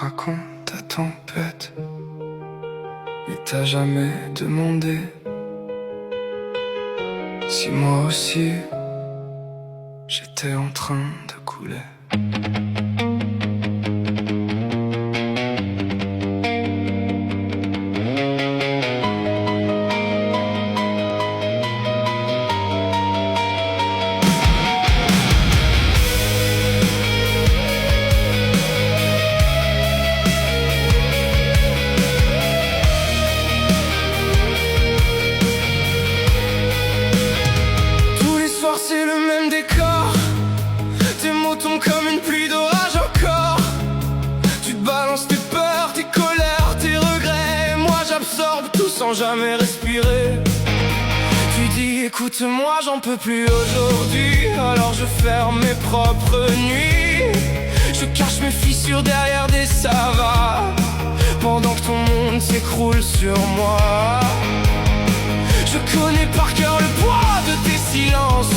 racontes ta tempête, il t'a jamais demandé si moi aussi j'étais en train de couler. C'est le même décor, tes mots tombent comme une pluie d'orage encore. Tu te balances tes peurs, tes colères, tes regrets. Moi j'absorbe tout sans jamais respirer. Tu dis écoute-moi, j'en peux plus aujourd'hui. Alors je ferme mes propres nuits. Je cache mes fissures derrière des ça va, pendant que ton monde s'écroule sur moi. Je connais par cœur le poids de tes silences,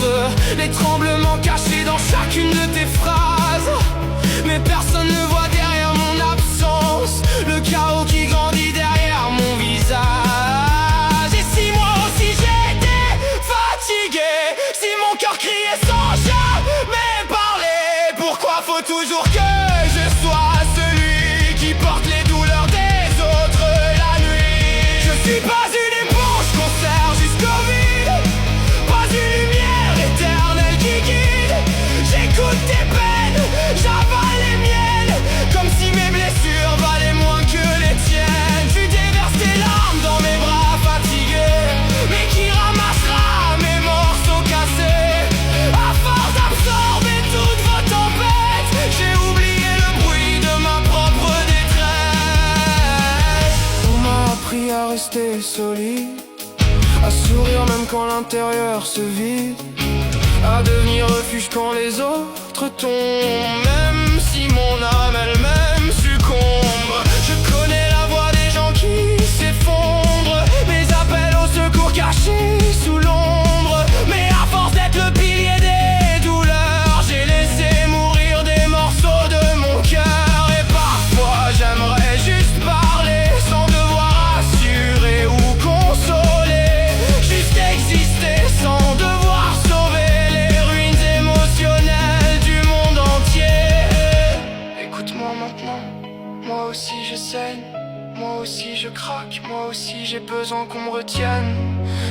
les tremblements cachés dans chacune de tes phrases. Mais personne ne voit derrière mon absence le chaos qui grandit derrière mon visage. Et si moi aussi j'étais fatigué, si mon cœur criait sans jamais parler, pourquoi faut toujours que je sois celui qui porte les douleurs des autres la nuit? Je suis pas une éponge qu'on serre jusqu'au vide, pas une lumière éternelle qui guide. J'écoute tes peines, j'avale les miennes, comme si mes blessures valaient moins que les tiennes. Tu déverses tes larmes dans mes bras fatigués, mais qui ramassera mes morceaux cassés? À force d'absorber toutes vos tempêtes, j'ai oublié le bruit de ma propre détresse. On m'a appris à rester solide, à sourire même quand l'intérieur se vide, à devenir refuge quand les autres tombent, même si mon âme elle-même succombe. Je connais la voix des gens qui s'effondrent, mes appels au secours cachés sous l'ombre. Mais à force d'être le pilier des douleurs, j'ai laissé mourir des morceaux de mon cœur. Et parfois j'aimerais juste parler sans devoir assurer ou consoler, juste exister sans devoir sauver les ruines émotionnelles du monde entier. Écoute-moi maintenant, moi aussi je saigne, moi aussi je craque, moi aussi j'ai besoin qu'on me retienne.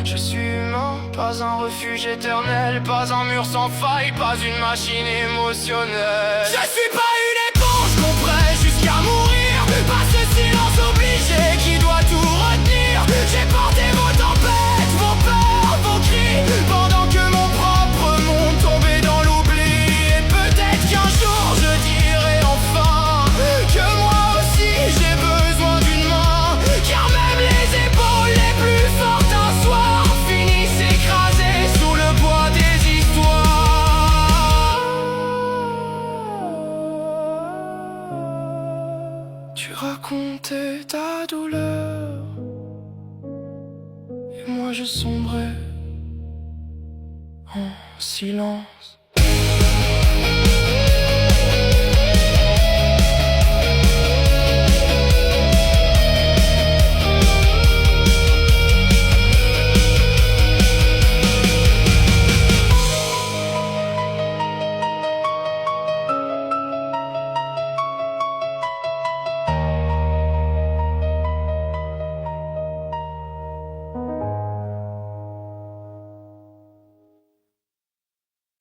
Je suis humain, pas un refuge éternel, pas un mur sans faille, pas une machine émotionnelle. Je suis pas une éponge qu'on presse jusqu'à mourir, pas ce silence obligé qui doit tout retenir. J'ai porté vos tempêtes, vos peurs, vos cris, pendant que mon propre monde tombait dans l'oubli. Et peut-être qu'un jour je dirai enfin que moi aussi j'ai besoin d'une main, car même les épaules les plus fortes un soir finissent écrasées sous le poids des histoires. Tu racontais ta douleur, et moi je sombrais en silence.